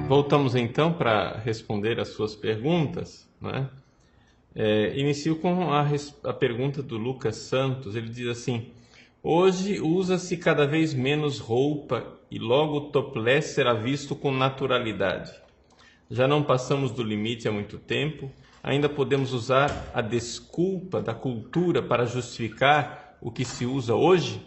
Voltamos então para responder as suas perguntas, né? Inicio com a pergunta do Lucas Santos. Ele diz assim: hoje usa-se cada vez menos roupa e logo o topless será visto com naturalidade. Já não passamos do limite há muito tempo. Ainda podemos usar a desculpa da cultura para justificar o que se usa hoje?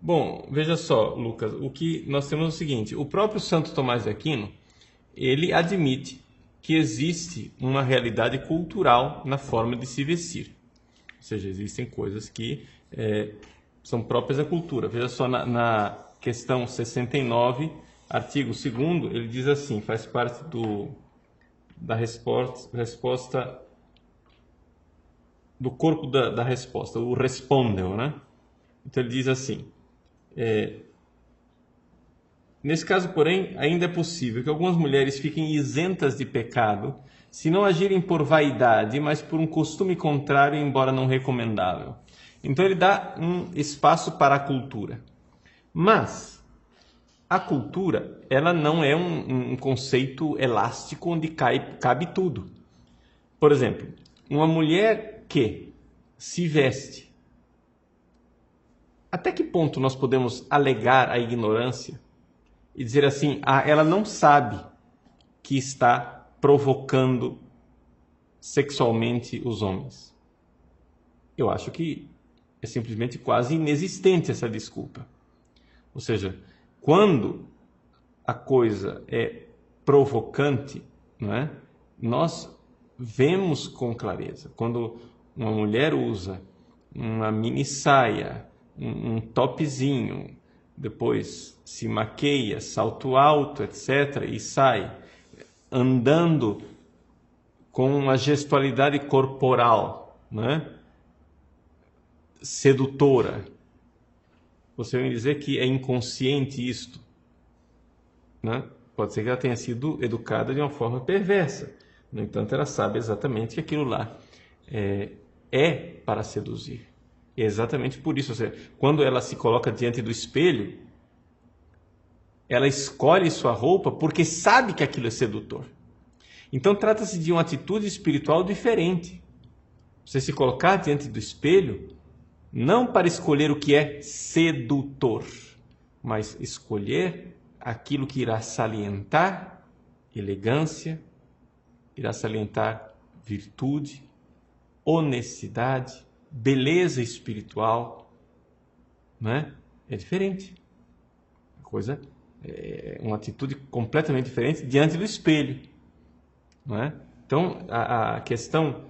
Bom, veja só, Lucas, o que nós temos é o seguinte: o próprio Santo Tomás de Aquino, ele admite que existe uma realidade cultural na forma de se vestir. Ou seja, existem coisas que são próprias da cultura. Veja só, na questão 69, artigo 2º, ele diz assim, faz parte da resposta do corpo da resposta, o respondeu, né? Então ele diz assim: nesse caso, porém, ainda é possível que algumas mulheres fiquem isentas de pecado se não agirem por vaidade, mas por um costume contrário, embora não recomendável. Então ele dá um espaço para a cultura. Mas a cultura, ela não é um conceito elástico onde cabe tudo. Por exemplo, uma mulher que se veste, até que ponto nós podemos alegar a ignorância e dizer assim, ela não sabe que está provocando sexualmente os homens? Eu acho que é simplesmente quase inexistente essa desculpa. Ou seja, quando a coisa é provocante, não é? Nós vemos com clareza. Quando uma mulher usa uma mini saia, um topzinho, depois se maqueia, salto alto, etc., e sai andando com uma gestualidade corporal, né? Sedutora. Você vai me dizer que é inconsciente isto, né? Pode ser que ela tenha sido educada de uma forma perversa. No entanto, ela sabe exatamente que aquilo lá é para seduzir. E é exatamente por isso, ou seja, quando ela se coloca diante do espelho, ela escolhe sua roupa porque sabe que aquilo é sedutor. Então trata-se de uma atitude espiritual diferente. Você se colocar diante do espelho, não para escolher o que é sedutor, mas escolher aquilo que irá salientar elegância, irá salientar virtude, honestidade, beleza espiritual, né? É diferente. A coisa é uma atitude completamente diferente diante do espelho, não é? Então, a questão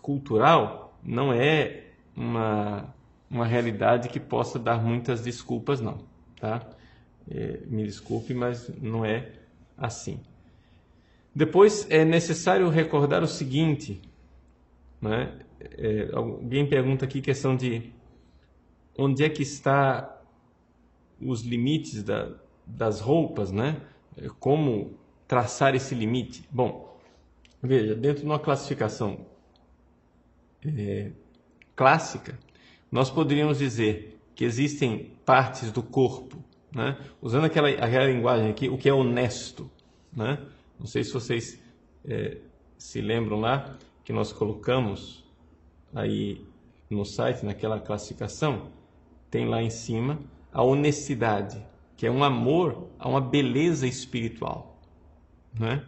cultural não é uma realidade que possa dar muitas desculpas, não, tá? Me desculpe, mas não é assim. Depois, é necessário recordar o seguinte, né? Alguém pergunta aqui questão de onde é que está os limites das roupas, né? Como traçar esse limite? Bom, veja, dentro de uma classificação clássica, nós poderíamos dizer que existem partes do corpo, né? Usando aquela linguagem aqui, o que é honesto, né? Não sei se vocês se lembram lá que nós colocamos aí no site, naquela classificação, tem lá em cima a honestidade, que é um amor a uma beleza espiritual, né?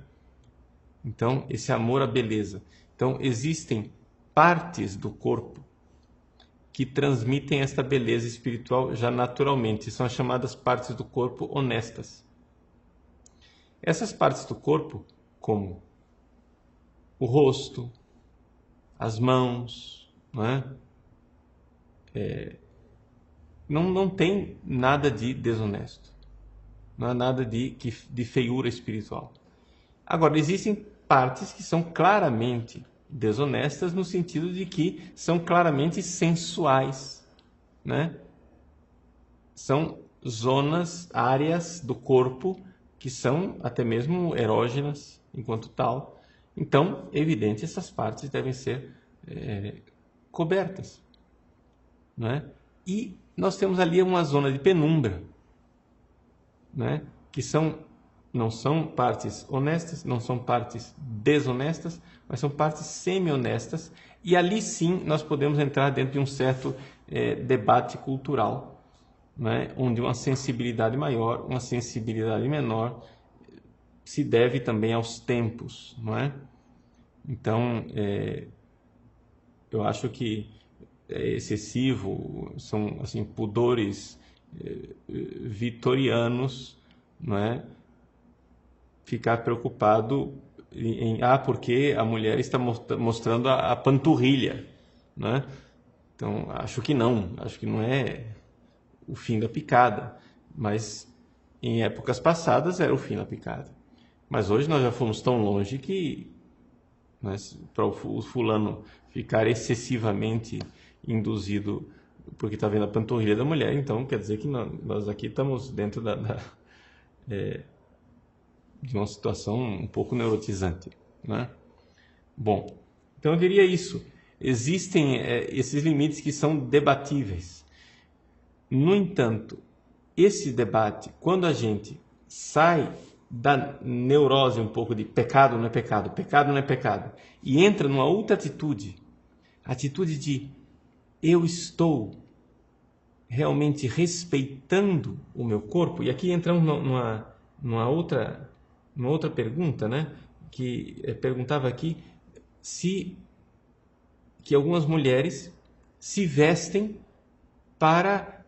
Então, esse amor à beleza. Então, existem partes do corpo que transmitem esta beleza espiritual já naturalmente. São as chamadas partes do corpo honestas. Essas partes do corpo, como o rosto, as mãos, não tem nada de desonesto. Não há nada de feiura espiritual. Agora, existem partes que são claramente desonestas no sentido de que são claramente sensuais, né? São zonas, áreas do corpo que são até mesmo erógenas enquanto tal. Então, é evidente, essas partes devem ser cobertas, né? E nós temos ali uma zona de penumbra, né? Que são não são partes honestas, não são partes desonestas, mas são partes semi-honestas, e ali sim nós podemos entrar dentro de um certo debate cultural, né? Onde uma sensibilidade maior, uma sensibilidade menor se deve também aos tempos, não é? Então, eu acho que é excessivo, são assim, pudores vitorianos, não é? Ficar preocupado porque a mulher está mostrando a panturrilha, né? Então, acho que não é o fim da picada, mas em épocas passadas era o fim da picada. Mas hoje nós já fomos tão longe que, né, para o fulano ficar excessivamente induzido porque está vendo a panturrilha da mulher, então quer dizer que nós aqui estamos dentro de uma situação um pouco neurotizante, né? Bom, então eu diria isso. Existem esses limites que são debatíveis. No entanto, esse debate, quando a gente sai da neurose um pouco de pecado não é pecado, pecado não é pecado, e entra numa outra atitude de eu estou realmente respeitando o meu corpo, e aqui entramos numa outra pergunta, né? Que perguntava aqui que algumas mulheres se vestem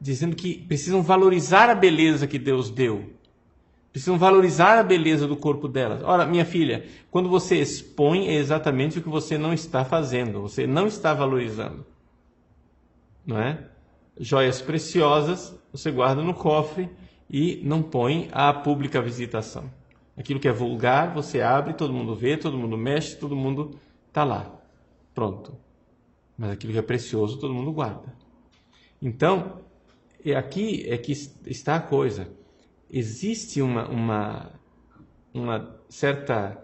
dizendo que precisam valorizar a beleza que Deus deu, precisam valorizar a beleza do corpo delas. Ora, minha filha, quando você expõe é exatamente o que você não está fazendo, você não está valorizando, não é? Joias preciosas você guarda no cofre e não põe à pública visitação. Aquilo que é vulgar, você abre, todo mundo vê, todo mundo mexe, todo mundo está lá. Pronto. Mas aquilo que é precioso, todo mundo guarda. Então, aqui é que está a coisa. Existe uma certa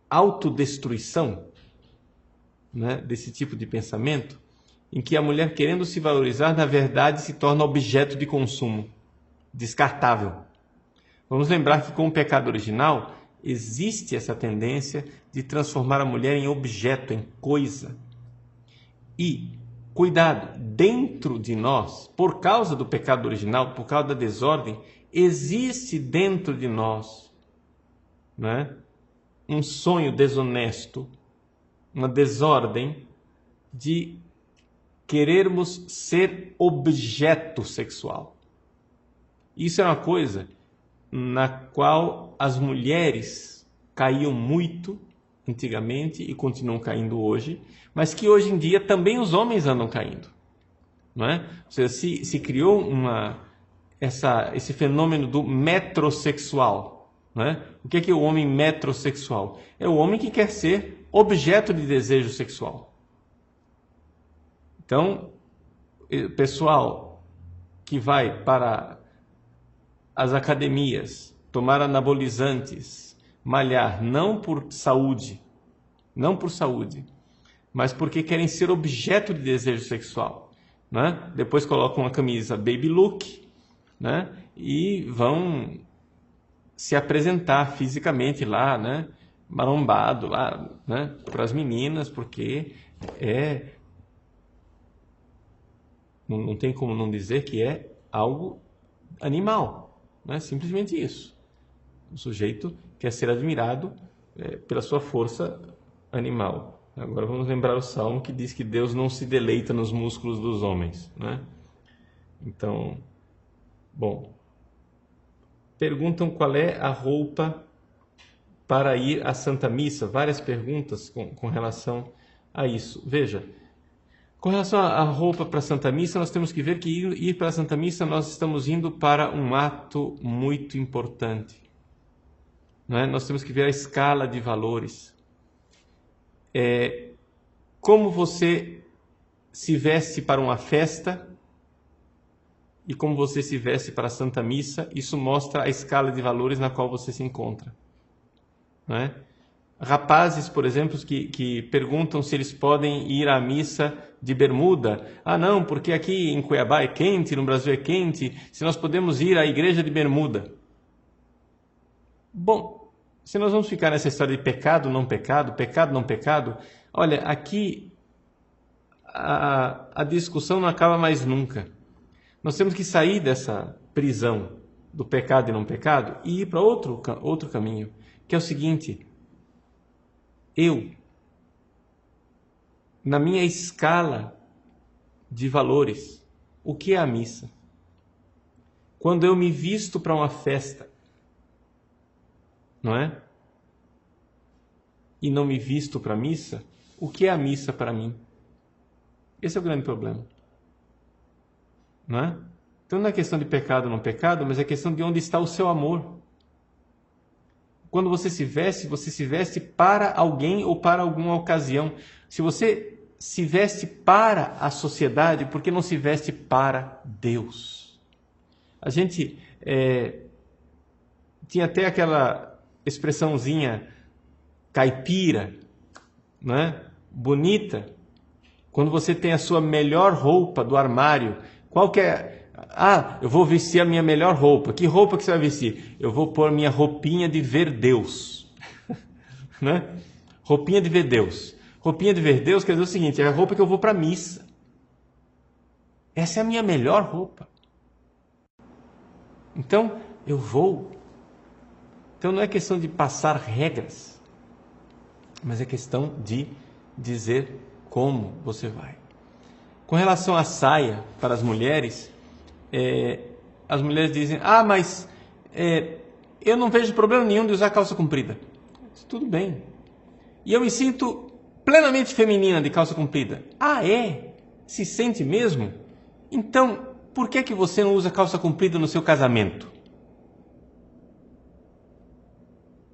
autodestruição, né, desse tipo de pensamento, em que a mulher, querendo se valorizar, na verdade se torna objeto de consumo, descartável. Vamos lembrar que com o pecado original existe essa tendência de transformar a mulher em objeto, em coisa. E, cuidado, dentro de nós, por causa do pecado original, por causa da desordem, existe dentro de nós, né, um sonho desonesto, uma desordem de querermos ser objeto sexual. Isso é uma coisa na qual as mulheres caíam muito antigamente e continuam caindo hoje, mas que hoje em dia também os homens andam caindo, não é? Ou seja, se criou esse fenômeno do metrosexual, não é? O que é o homem metrosexual? É o homem que quer ser objeto de desejo sexual. Então, pessoal que vai para as academias tomar anabolizantes, malhar, não por saúde, mas porque querem ser objeto de desejo sexual, né? Depois colocam uma camisa baby look, né? E vão se apresentar fisicamente lá, né? Marombado lá, né? Para as meninas, porque não tem como não dizer que é algo animal, né? Simplesmente isso. O sujeito quer ser admirado pela sua força animal. Agora vamos lembrar o Salmo que diz que Deus não se deleita nos músculos dos homens, né? Então, bom, perguntam qual é a roupa para ir à Santa Missa. Várias perguntas com relação a isso. Veja, com relação à roupa para a Santa Missa, nós temos que ver que ir para a Santa Missa nós estamos indo para um ato muito importante, não é? Nós temos que ver a escala de valores. Como você se veste para uma festa e como você se veste para a Santa Missa, isso mostra a escala de valores na qual você se encontra, não é? rapazes, por exemplo, que perguntam se eles podem ir à missa de bermuda. Ah, não, porque aqui em Cuiabá é quente, no Brasil é quente, se nós podemos ir à igreja de bermuda. Bom, se nós vamos ficar nessa história de pecado, não pecado, olha, aqui a discussão não acaba mais nunca. Nós temos que sair dessa prisão do pecado e não pecado e ir para outro caminho, que é o seguinte: na minha escala de valores, o que é a missa? Quando eu me visto para uma festa, não é? E não me visto para a missa, o que é a missa para mim? Esse é o grande problema. Não é? Então não é questão de pecado ou não pecado, mas é questão de onde está o seu amor. Quando você se veste para alguém ou para alguma ocasião. Se você se veste para a sociedade, por que não se veste para Deus? A gente tinha até aquela expressãozinha caipira, né? Bonita, quando você tem a sua melhor roupa do armário. Qual que é? Ah, eu vou vestir a minha melhor roupa. Que roupa que você vai vestir? Eu vou pôr minha roupinha de ver Deus. Né? Roupinha de ver Deus. Roupinha de ver Deus quer dizer o seguinte: é a roupa que eu vou para a missa. Essa é a minha melhor roupa. Então, eu vou. Então não é questão de passar regras, mas é questão de dizer como você vai. Com relação à saia para as mulheres dizem: ah, mas eu não vejo problema nenhum de usar calça comprida. Tudo bem. E eu me sinto plenamente feminina de calça comprida. Ah, é? Se sente mesmo? Então, por que você não usa calça comprida no seu casamento?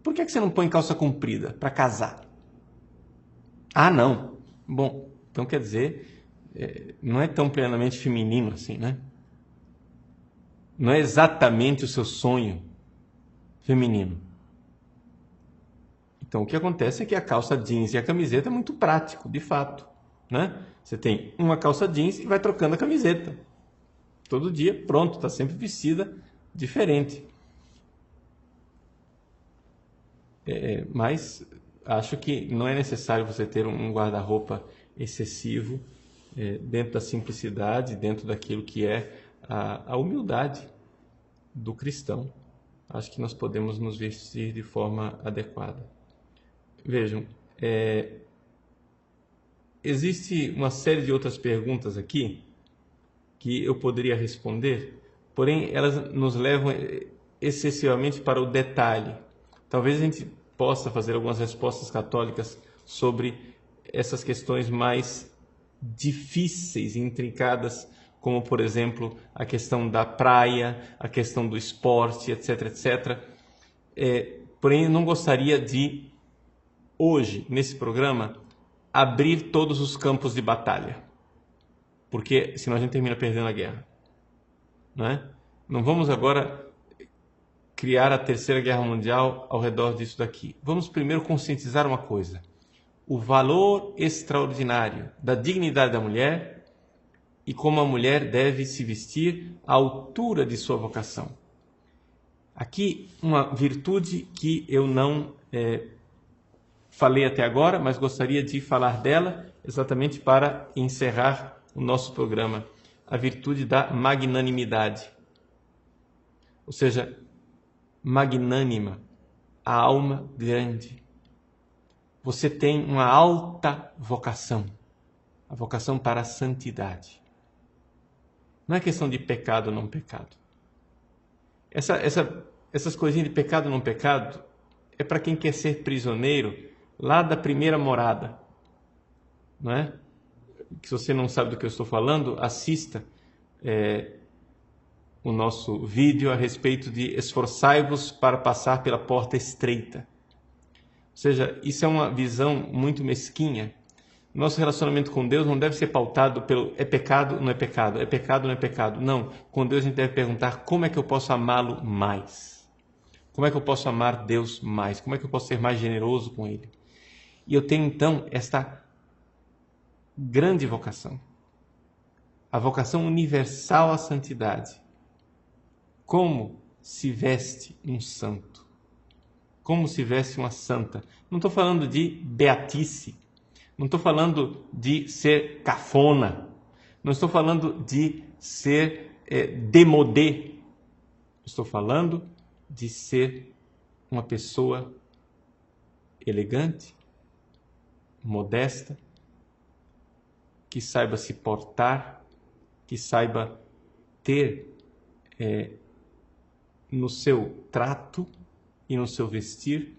Por que você não põe calça comprida para casar? Ah, não. Bom, então quer dizer, não é tão plenamente feminino assim, né? Não é exatamente o seu sonho feminino. Então, o que acontece é que a calça jeans e a camiseta é muito prático, de fato, né? Você tem uma calça jeans e vai trocando a camiseta. Todo dia, pronto, está sempre vestida diferente. Mas acho que não é necessário você ter um guarda-roupa excessivo, dentro da simplicidade, dentro daquilo que é a humildade do cristão. Acho que nós podemos nos vestir de forma adequada. Vejam, existe uma série de outras perguntas aqui que eu poderia responder, porém elas nos levam excessivamente para o detalhe. Talvez a gente possa fazer algumas respostas católicas sobre essas questões mais difíceis e intrincadas, como, por exemplo, a questão da praia, a questão do esporte, etc, etc. Porém, eu não gostaria de, hoje, nesse programa, abrir todos os campos de batalha, porque senão a gente termina perdendo a guerra. Não é? Não vamos agora criar a Terceira Guerra Mundial ao redor disso daqui. Vamos primeiro conscientizar uma coisa: o valor extraordinário da dignidade da mulher e como a mulher deve se vestir à altura de sua vocação. Aqui uma virtude que eu não falei até agora, mas gostaria de falar dela exatamente para encerrar o nosso programa: a virtude da magnanimidade. Ou seja, magnânima, a alma grande. Você tem uma alta vocação, a vocação para a santidade. Não é questão de pecado ou não pecado. Essas coisinhas de pecado ou não pecado é para quem quer ser prisioneiro lá da primeira morada. Não é? Que se você não sabe do que eu estou falando, assista o nosso vídeo a respeito de esforçai-vos para passar pela porta estreita. Ou seja, isso é uma visão muito mesquinha. Nosso relacionamento com Deus não deve ser pautado pelo é pecado, não é pecado, é pecado, não é pecado. Não, com Deus a gente deve perguntar: como é que eu posso amá-lo mais? Como é que eu posso amar Deus mais? Como é que eu posso ser mais generoso com Ele? E eu tenho então esta grande vocação, a vocação universal à santidade. Como se veste um santo? Como se veste uma santa? Não estou falando de beatice, não estou falando de ser cafona, não estou falando de ser démodé, estou falando de ser uma pessoa elegante, modesta, que saiba se portar, que saiba ter no seu trato e no seu vestir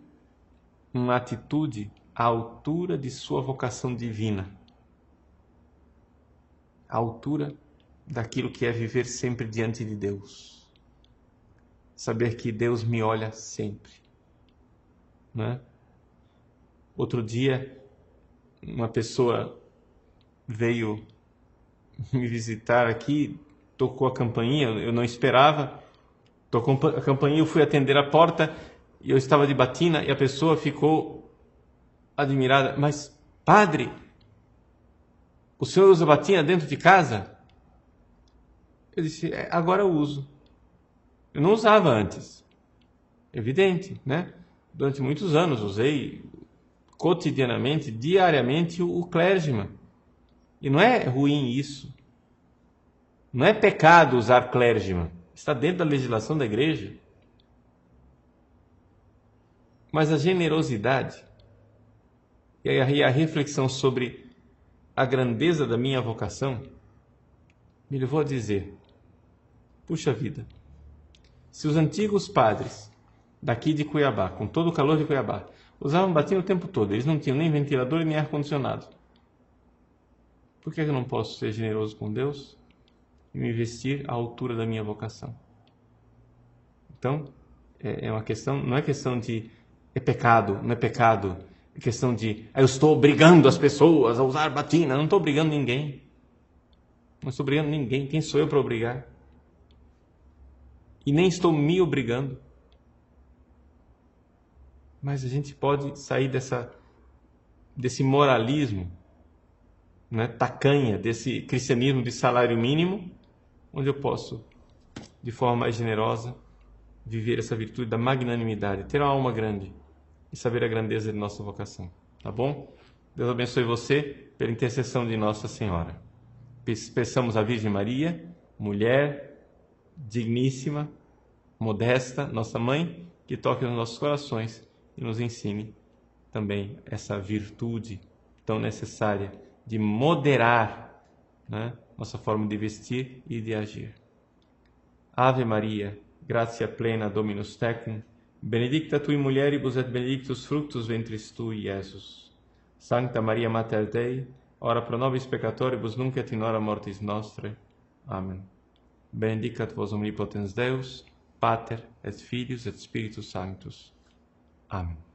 uma atitude à altura de sua vocação divina, à altura daquilo que é viver sempre diante de Deus. Saber que Deus me olha sempre, né? Outro dia, uma pessoa veio me visitar aqui, tocou a campainha, eu não esperava, tocou a campainha, eu fui atender a porta e eu estava de batina e a pessoa ficou admirada. Mas, padre, o senhor usa batina dentro de casa? Eu disse, agora eu uso. Eu não usava antes. Evidente, né? Durante muitos anos usei cotidianamente, diariamente, o clergyman. E não é ruim isso. Não é pecado usar clergyman. Está dentro da legislação da igreja. Mas a generosidade e a reflexão sobre a grandeza da minha vocação me levou a dizer, puxa vida, se os antigos padres daqui de Cuiabá, com todo o calor de Cuiabá, usavam batina o tempo todo, eles não tinham nem ventilador nem ar-condicionado, por que eu não posso ser generoso com Deus e me vestir à altura da minha vocação? Então, é uma questão, não é questão de é pecado, não é pecado, é questão de eu estou obrigando as pessoas a usar batina. Não estou obrigando ninguém. Não estou obrigando ninguém. Quem sou eu para obrigar? E nem estou me obrigando. Mas a gente pode sair desse moralismo, né, tacanha, desse cristianismo de salário mínimo, onde eu posso, de forma mais generosa, viver essa virtude da magnanimidade, ter uma alma grande e saber a grandeza de nossa vocação. Tá bom? Deus abençoe você pela intercessão de Nossa Senhora. Peçamos à Virgem Maria, mulher digníssima, modesta, nossa mãe, que toque nos nossos corações e nos ensine também essa virtude tão necessária de moderar, né, nossa forma de vestir e de agir. Ave Maria, gratia plena Dominus tecum, benedicta tui mulieribus et benedictus fructus ventris tui, Iesus. Sancta Maria Mater Dei, ora pro nobis peccatoribus nunc et in hora mortis nostrae. Amen. Benedicat vos omnipotens Deus, Pater et Filius et Spiritus Sanctus. Amen.